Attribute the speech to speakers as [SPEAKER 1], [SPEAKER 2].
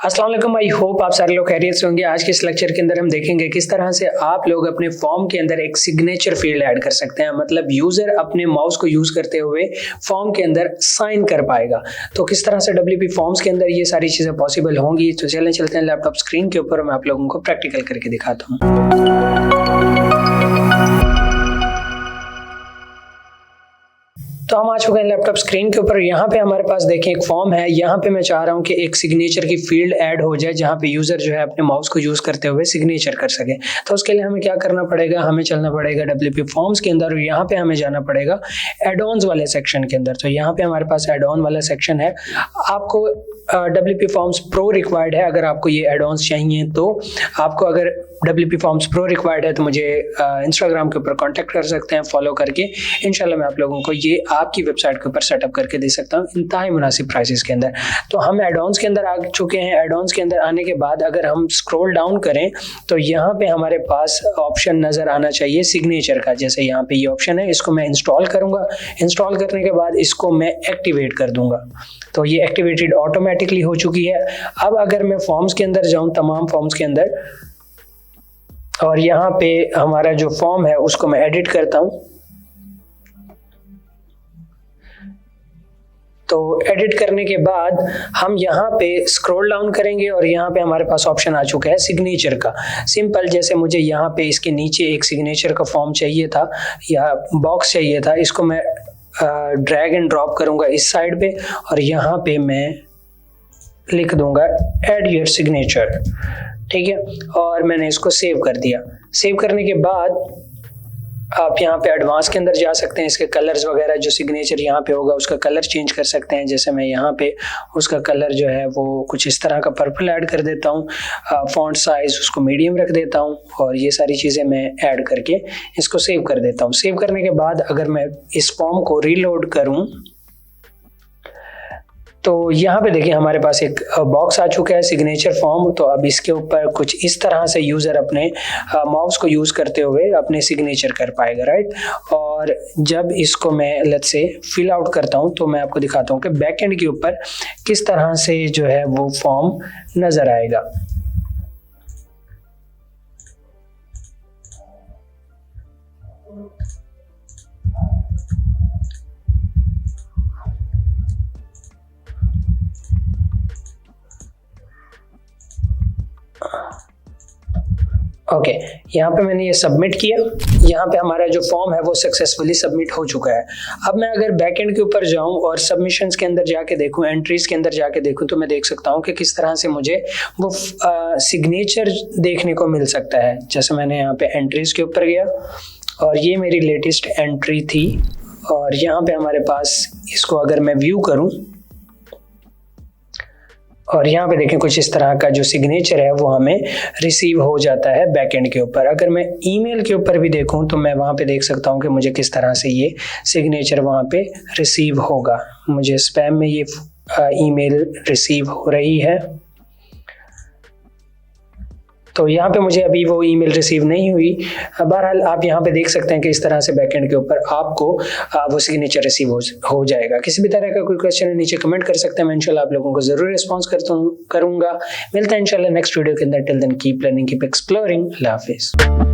[SPEAKER 1] अस्सलाम वालेकुम, I hope आप सारे लोग खैरियत से होंगे। आज के इस लेक्चर के अंदर हम देखेंगे किस तरह से आप लोग अपने फॉर्म के अंदर एक सिग्नेचर फील्ड ऐड कर सकते हैं। मतलब यूजर अपने माउस को यूज करते हुए फॉर्म के अंदर साइन कर पाएगा। तो किस तरह से WP फॉर्म्स के अंदर ये सारी चीजें पॉसिबल होंगी। तो चलें चलते हैं लैपटॉप स्क्रीन के ऊपर, मैं आप लोगों को प्रैक्टिकल करके दिखाता हूँ। तो हम आ चुके हैं लैपटॉप स्क्रीन के ऊपर। यहाँ पे हमारे पास देखें एक फॉर्म है। यहाँ पे मैं चाह रहा हूँ कि एक सिग्नेचर की फील्ड ऐड हो जाए जहाँ पे यूजर जो है अपने माउस को यूज करते हुए सिग्नेचर कर सके। तो उसके लिए हमें क्या करना पड़ेगा, हमें चलना पड़ेगा WP फॉर्म्स के अंदर और यहाँ पे हमें जाना पड़ेगा एड-ऑन्स वाले सेक्शन के अंदर। तो यहाँ पे हमारे पास एड-ऑन वाला सेक्शन है। आपको WP फॉर्म्स प्रो रिक्वायर्ड है। अगर आपको ये एड-ऑन्स चाहिए तो आपको, अगर WP फॉर्म्स प्रो रिक्वायर्ड है तो मुझे इंस्टाग्राम के ऊपर कांटेक्ट कर सकते हैं फॉलो करके। इंशाल्लाह मैं आप लोगों को ये आपकी वेबसाइट के ऊपर सेटअप करके दे सकता हूँ इंतहाई मुनासिब प्राइसेस के अंदर। तो हम एड-ऑन्स के अंदर आ चुके हैं। एड-ऑन्स के अंदर आने के बाद अगर हम स्क्रॉल डाउन करें तो यहाँ पे हमारे पास ऑप्शन नजर आना चाहिए सिग्नेचर का। जैसे यहाँ पे ये ऑप्शन है, इसको मैं इंस्टॉल करूंगा। इंस्टॉल करने के बाद इसको मैं एक्टिवेट कर दूंगा। तो ये एक्टिवेटेड ऑटोमेटिकली हो चुकी है। अब अगर मैं फॉर्म्स के अंदर जाऊं, तमाम फॉर्म्स के अंदर, और यहाँ पे हमारा जो फॉर्म है उसको मैं एडिट करता हूं। तो एडिट करने के बाद हम यहाँ पे स्क्रॉल डाउन करेंगे और यहाँ पे हमारे पास ऑप्शन आ चुका है सिग्नेचर का। सिंपल, जैसे मुझे यहाँ पे इसके नीचे एक सिग्नेचर का फॉर्म चाहिए था या बॉक्स चाहिए था, इसको मैं ड्रैग एंड ड्रॉप करूंगा इस साइड पे और यहाँ पे मैं लिख दूंगा ऐड योर सिग्नेचर। ठीक है, और मैंने इसको सेव कर दिया। सेव करने के बाद आप यहाँ पे एडवांस के अंदर जा सकते हैं। इसके कलर्स वगैरह, जो सिग्नेचर यहाँ पे होगा उसका कलर चेंज कर सकते हैं। जैसे मैं यहाँ पे उसका कलर जो है वो कुछ इस तरह का पर्पल ऐड कर देता हूँ। फॉन्ट साइज उसको मीडियम रख देता हूँ और ये सारी चीज़ें मैं ऐड करके इसको सेव कर देता हूँ। सेव करने के बाद अगर मैं इस फॉर्म को रीलोड करूँ तो यहाँ पे देखिए हमारे पास एक बॉक्स आ चुका है सिग्नेचर फॉर्म। तो अब इसके ऊपर कुछ इस तरह से यूज़र अपने माउस को यूज़ करते हुए अपने सिग्नेचर कर पाएगा, राइट। और जब इसको मैं लेट्स से फिल आउट करता हूँ तो मैं आपको दिखाता हूँ कि बैक एंड के ऊपर किस तरह से जो है वो फॉर्म नज़र आएगा। ओके, यहाँ पे मैंने ये सबमिट किया। यहाँ पे हमारा जो फॉर्म है वो सक्सेसफुली सबमिट हो चुका है। अब मैं अगर बैक एंड के ऊपर जाऊँ और सबमिशंस के अंदर जाके देखूँ, एंट्रीज के अंदर जाके देखूँ, तो मैं देख सकता हूँ कि किस तरह से मुझे वो सिग्नेचर देखने को मिल सकता है। जैसे मैंने यहाँ पे एंट्रीज के ऊपर गया और ये मेरी लेटेस्ट एंट्री थी और यहाँ पे हमारे पास इसको अगर मैं व्यू करूँ और यहाँ पे देखें कुछ इस तरह का जो सिग्नेचर है वो हमें रिसीव हो जाता है बैकएंड के ऊपर। अगर मैं ईमेल के ऊपर भी देखूँ तो मैं वहाँ पे देख सकता हूँ कि मुझे किस तरह से ये सिग्नेचर वहाँ पे रिसीव होगा। मुझे स्पैम में ये ईमेल रिसीव हो रही है। तो यहाँ पे मुझे अभी वो ईमेल रिसीव नहीं हुई। बहरहाल आप यहाँ पे देख सकते हैं कि इस तरह से बैकएंड के ऊपर आपको वो सिग्नेचर रिसीव हो जाएगा। किसी भी तरह का कोई क्वेश्चन है नीचे कमेंट कर सकते हैं। मैं इंशाल्लाह आप लोगों को जरूर रिस्पॉन्स करूंगा। मिलता है इंशाल्लाह नेक्स्ट वीडियो के अंदर। Till then keep learning, keep exploring. अल्लाह हाफिज़।